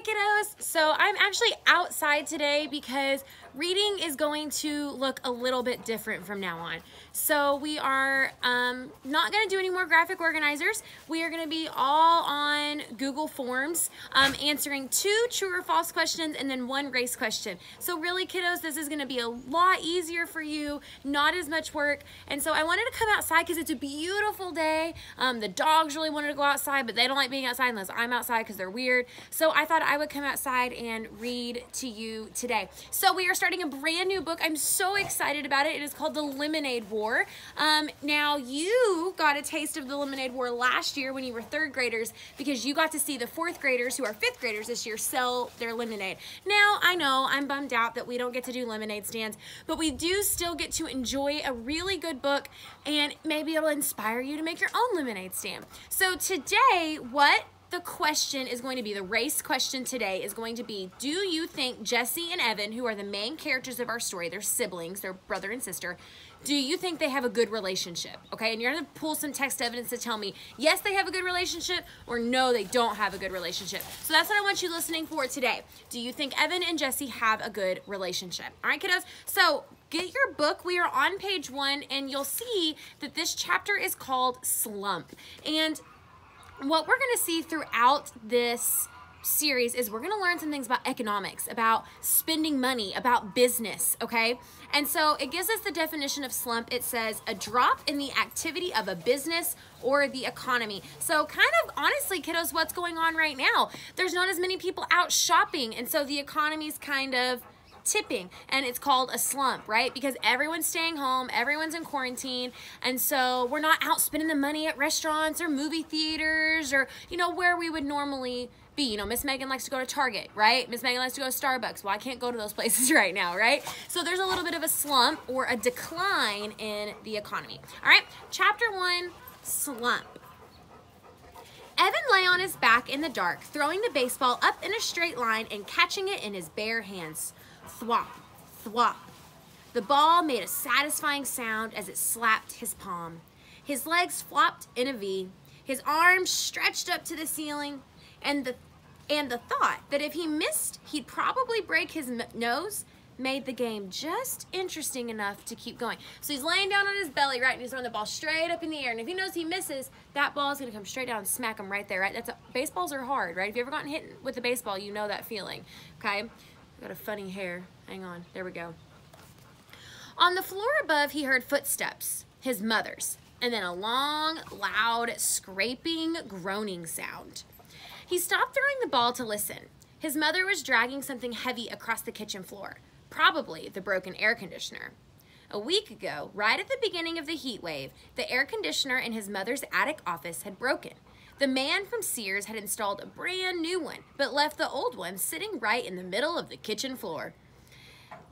kiddos. So I'm actually outside today because reading is going to look a little bit different from now on. So we are not going to do any more graphic organizers. We are going to be all on Google Forms, answering 2 true or false questions and then 1 race question. So really, kiddos, this is going to be a lot easier for you, not as much work. And so I wanted to come outside because it's a beautiful day. The dogs really wanted to go outside, but they don't like being outside unless I'm outside because they're weird. So I thought I would come outside and read to you today. So we are starting a brand new book. I'm so excited about it. It is called The Lemonade War. Now you got a taste of the Lemonade War last year when you were 3rd graders because you got to see the 4th graders who are 5th graders this year sell their lemonade. Now I know I'm bummed out that we don't get to do lemonade stands, but we do still get to enjoy a really good book, and maybe it'll inspire you to make your own lemonade stand. So today, what the question is going to be, the race question today is going to be, do you think Jesse and Evan, who are the main characters of our story, they're siblings, they're brother and sister, do you think they have a good relationship? Okay, and you're going to pull some text evidence to tell me, yes, they have a good relationship, or no, they don't have a good relationship. So that's what I want you listening for today. Do you think Evan and Jesse have a good relationship? All right, kiddos? So get your book. We are on page 1, and you'll see that this chapter is called Slump. And what we're going to see throughout this series is we're going to learn some things about economics, about spending money, about business, okay? And so it gives us the definition of slump. It says a drop in the activity of a business or the economy. So kind of honestly, kiddos, what's going on right now? There's not as many people out shopping, and so the economy's kind of tipping, and it's called a slump, right? Because everyone's staying home, everyone's in quarantine, and so we're not out spending the money at restaurants or movie theaters or, you know, where we would normally be. You know, Miss Megan likes to go to Target, right? Miss Megan likes to go to Starbucks. Well, I can't go to those places right now, right? So there's a little bit of a slump or a decline in the economy. All right, chapter 1, slump. Evan lay on his back in the dark, throwing the baseball up in a straight line and catching it in his bare hands. Thwop, thwop. The ball made a satisfying sound as it slapped his palm. His legs flopped in a V. His arms stretched up to the ceiling, and the thought that if he missed, he'd probably break his nose made the game just interesting enough to keep going. So he's laying down on his belly, right, and he's throwing the ball straight up in the air. And if he knows he misses, that ball's going to come straight down and smack him right there, right? Baseballs are hard, right? If you've ever gotten hit with a baseball, you know that feeling, okay? Got a funny hair. Hang on. There we go. On the floor above, he heard footsteps, his mother's, and then a long, loud, scraping, groaning sound. He stopped throwing the ball to listen. His mother was dragging something heavy across the kitchen floor, probably the broken air conditioner. A week ago, right at the beginning of the heat wave, the air conditioner in his mother's attic office had broken. The man from Sears had installed a brand new one, but left the old one sitting right in the middle of the kitchen floor.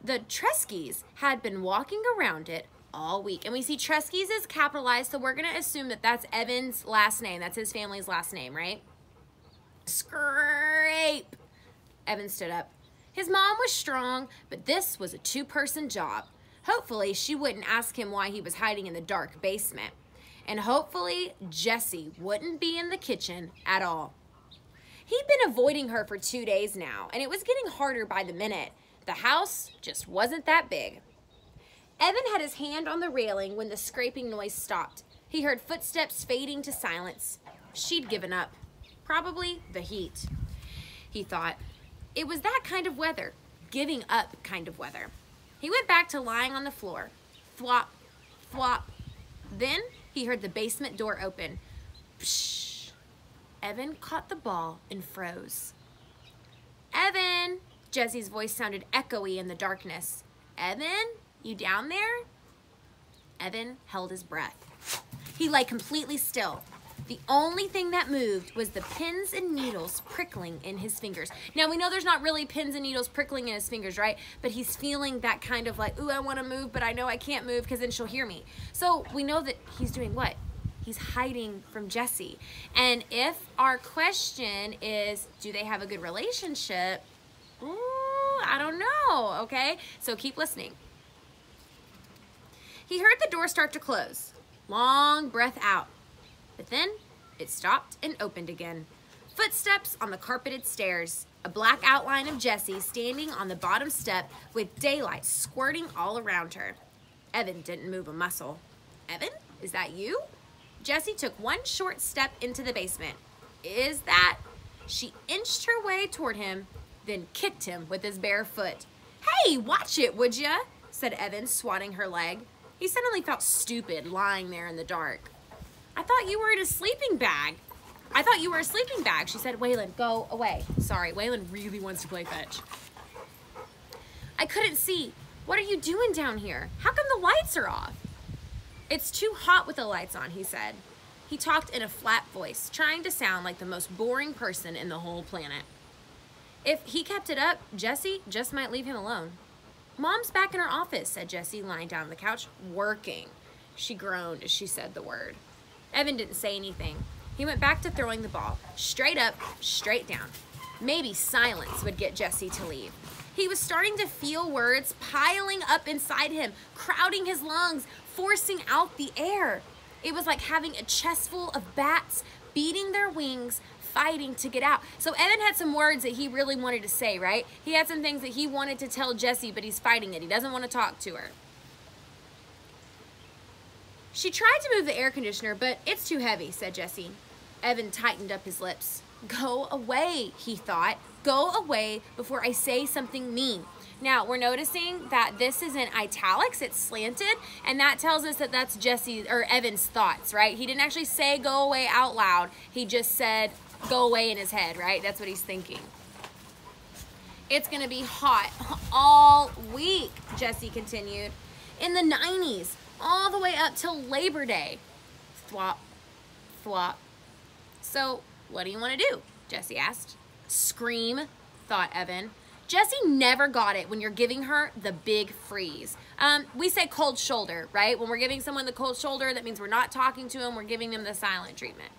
The Treskys had been walking around it all week. And we see Treskys is capitalized, so we're going to assume that that's Evan's last name. That's his family's last name, right? Scrape! Evan stood up. His mom was strong, but this was a 2-person job. Hopefully, she wouldn't ask him why he was hiding in the dark basement. And hopefully, Jesse wouldn't be in the kitchen at all. He'd been avoiding her for 2 days now, and it was getting harder by the minute. The house just wasn't that big. Evan had his hand on the railing when the scraping noise stopped. He heard footsteps fading to silence. She'd given up. Probably the heat. He thought, it was that kind of weather, giving up kind of weather. He went back to lying on the floor. Thwop, thwop. Then he heard the basement door open. Psh. Evan caught the ball and froze. Evan! Jesse's voice sounded echoey in the darkness. Evan? You down there? Evan held his breath. He lay completely still. The only thing that moved was the pins and needles prickling in his fingers. Now, we know there's not really pins and needles prickling in his fingers, right? But he's feeling that kind of like, ooh, I want to move, but I know I can't move because then she'll hear me. So we know that he's doing what? He's hiding from Jesse. And if our question is, do they have a good relationship? Ooh, I don't know, okay? So keep listening. He heard the door start to close. Long breath out. But then it stopped and opened again. Footsteps on the carpeted stairs. A black outline of Jessie standing on the bottom step with daylight squirting all around her. Evan didn't move a muscle. Evan, is that you? Jessie took one short step into the basement. Is that? She inched her way toward him, then kicked him with his bare foot. Hey, watch it, would ya? Said Evan, swatting her leg. He suddenly felt stupid lying there in the dark. I thought you were in a sleeping bag. I thought you were a sleeping bag, she said. Waylon, go away. Sorry, Waylon really wants to play fetch. I couldn't see. What are you doing down here? How come the lights are off? It's too hot with the lights on, he said. He talked in a flat voice, trying to sound like the most boring person in the whole planet. If he kept it up, Jessie just might leave him alone. Mom's back in her office, said Jessie, lying down on the couch. Working. She groaned as she said the word. Evan didn't say anything. He went back to throwing the ball. Straight up, straight down. Maybe silence would get Jessie to leave. He was starting to feel words piling up inside him, crowding his lungs, forcing out the air. It was like having a chest full of bats beating their wings, fighting to get out. So Evan had some words that he really wanted to say, right? He had some things that he wanted to tell Jessie, but he's fighting it. He doesn't want to talk to her. She tried to move the air conditioner, but it's too heavy, said Jessie. Evan tightened up his lips. Go away, he thought. Go away before I say something mean. Now, we're noticing that this is in italics, it's slanted, and that tells us that that's Evan's thoughts, right? He didn't actually say go away out loud. He just said go away in his head, right? That's what he's thinking. It's gonna be hot all week, Jessie continued. In the 90s, all the way up till Labor Day. Thwop, thwop. So, what do you want to do? Jessie asked. Scream, thought Evan. Jessie never got it when you're giving her the big freeze. We say cold shoulder, right? When we're giving someone the cold shoulder, that means we're not talking to them, we're giving them the silent treatment.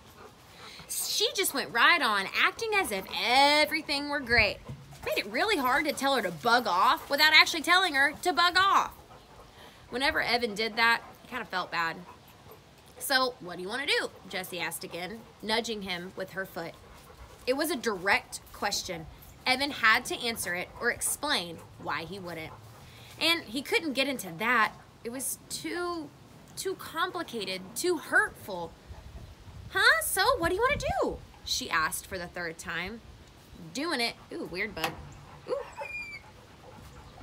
She just went right on, acting as if everything were great. Made it really hard to tell her to bug off without actually telling her to bug off. Whenever Evan did that, he kind of felt bad. So, what do you want to do? Jessie asked again, nudging him with her foot. It was a direct question. Evan had to answer it or explain why he wouldn't. And he couldn't get into that. It was too complicated, too hurtful. Huh? So, what do you want to do? She asked for the third time. Doing it. Ooh, weird bug. Ooh.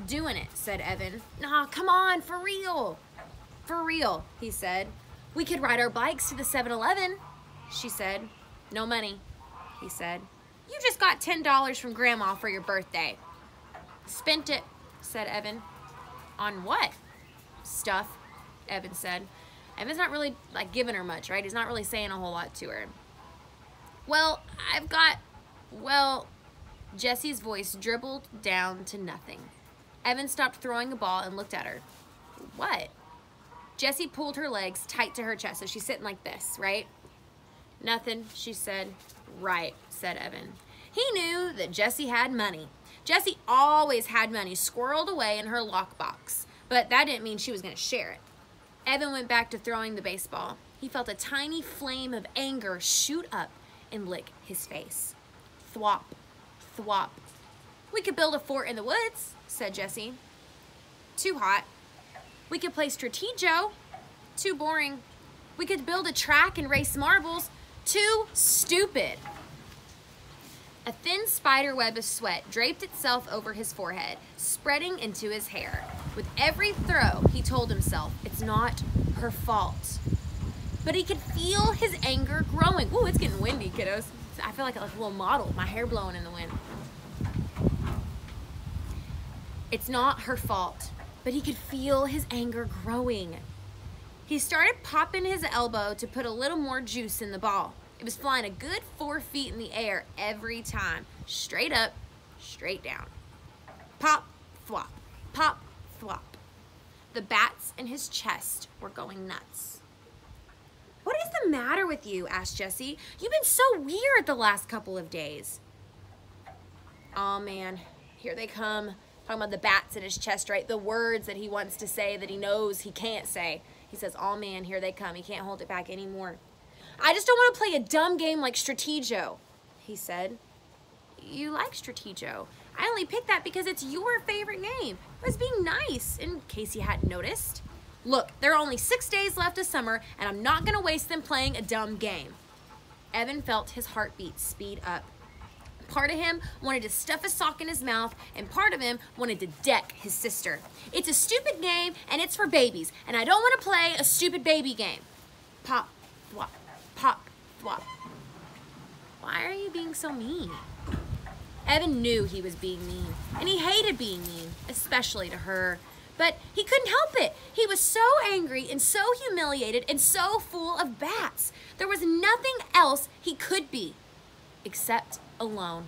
Doing it, said Evan. Nah, come on, for real. For real, he said. We could ride our bikes to the 7-Eleven, she said. No money, he said. You just got $10 from Grandma for your birthday. Spent it, said Evan. On what? Stuff, Evan said. Evan's not really giving her much, right? He's not really saying a whole lot to her. Well, Jessie's voice dribbled down to nothing. Evan stopped throwing the ball and looked at her. What? Jessie pulled her legs tight to her chest, so she's sitting like this, right? Nothing, she said. Right, said Evan. He knew that Jessie had money. Jessie always had money squirreled away in her lockbox, but that didn't mean she was going to share it. Evan went back to throwing the baseball. He felt a tiny flame of anger shoot up and lick his face. Thwop, thwop. We could build a fort in the woods, said Jessie. Too hot. We could play Stratego. Too boring. We could build a track and race marbles. Too stupid. A thin spider web of sweat draped itself over his forehead, spreading into his hair. With every throw, he told himself, it's not her fault. But he could feel his anger growing. Ooh, it's getting windy, kiddos. I feel like a little model, my hair blowing in the wind. It's not her fault, but he could feel his anger growing. He started popping his elbow to put a little more juice in the ball. It was flying a good 4 feet in the air every time. Straight up, straight down. Pop, thwop, pop, thwop. The bats in his chest were going nuts. What is the matter with you? Asked Jessie. You've been so weird the last couple of days. Oh man, here they come. Talking about the bats in his chest, right? The words that he wants to say that he knows he can't say. He says, oh man, here they come. He can't hold it back anymore. I just don't want to play a dumb game like Stratego. he said. You like Stratego. I only picked that because it's your favorite game. I was being nice, in case you hadn't noticed. Look, there are only 6 days left of summer, and I'm not gonna waste them playing a dumb game. Evan felt his heartbeat speed up. Part of him wanted to stuff a sock in his mouth, and part of him wanted to deck his sister. It's a stupid game, and it's for babies, and I don't want to play a stupid baby game. Pop, thwop, pop, thwop. Why are you being so mean? Evan knew he was being mean, and he hated being mean, especially to her. But he couldn't help it. He was so angry and so humiliated and so full of bats. There was nothing else he could be, except alone.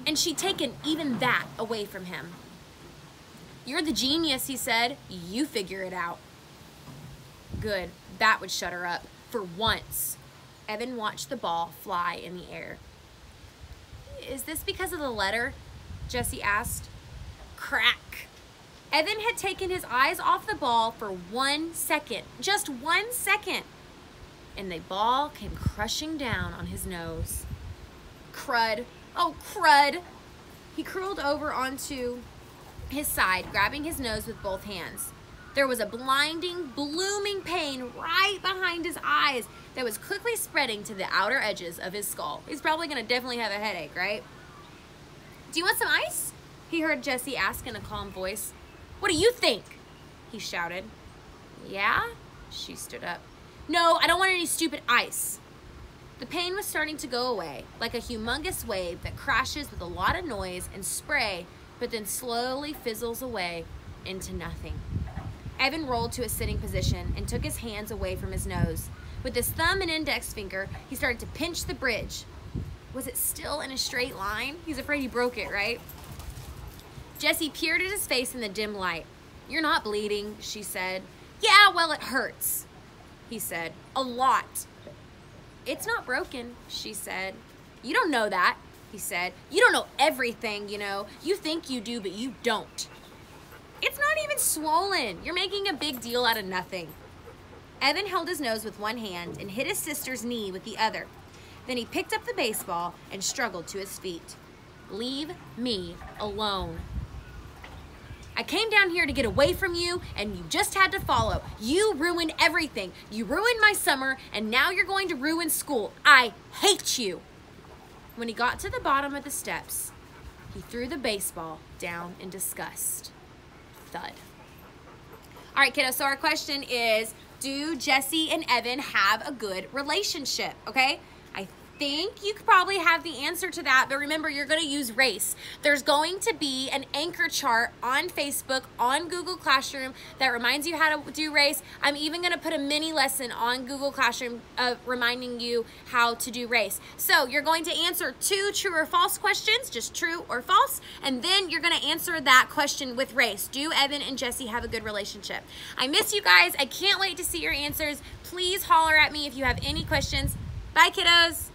And she'd taken even that away from him. You're the genius, he said. You figure it out. Good. That would shut her up. For once. Evan watched the ball fly in the air. Is this because of the letter? Jessie asked. Crack. Evan had taken his eyes off the ball for 1 second. Just 1 second. And the ball came crushing down on his nose. Crud. Oh, crud. He curled over onto his side, grabbing his nose with both hands. There was a blinding, blooming pain right behind his eyes that was quickly spreading to the outer edges of his skull. He's probably going to definitely have a headache, right? Do you want some ice? He heard Jessie ask in a calm voice. What do you think? He shouted. Yeah? She stood up. No, I don't want any stupid ice. The pain was starting to go away, like a humongous wave that crashes with a lot of noise and spray, but then slowly fizzles away into nothing. Evan rolled to a sitting position and took his hands away from his nose. With his thumb and index finger, he started to pinch the bridge. Was it still in a straight line? He's afraid he broke it, right? Jessie peered at his face in the dim light. You're not bleeding, she said. Yeah, well, it hurts, he said. A lot. It's not broken, she said. You don't know that, he said. You don't know everything, you know. You think you do, but you don't. It's not even swollen. You're making a big deal out of nothing. Evan held his nose with one hand and hit his sister's knee with the other. Then he picked up the baseball and struggled to his feet. Leave me alone. I came down here to get away from you, and you just had to follow. You ruined everything. You ruined my summer, and now you're going to ruin school. I hate you. When he got to the bottom of the steps, he threw the baseball down in disgust. Thud. All right, kiddo, so our question is, do Jessie and Evan have a good relationship, okay? I think you could probably have the answer to that, but remember, you're going to use race. There's going to be an anchor chart on Facebook, on Google Classroom, that reminds you how to do race. I'm even going to put a mini lesson on Google Classroom reminding you how to do race. So you're going to answer 2 true or false questions, just true or false, and then you're going to answer that question with race. Do Evan and Jessie have a good relationship? I miss you guys. I can't wait to see your answers. Please holler at me if you have any questions. Bye, kiddos.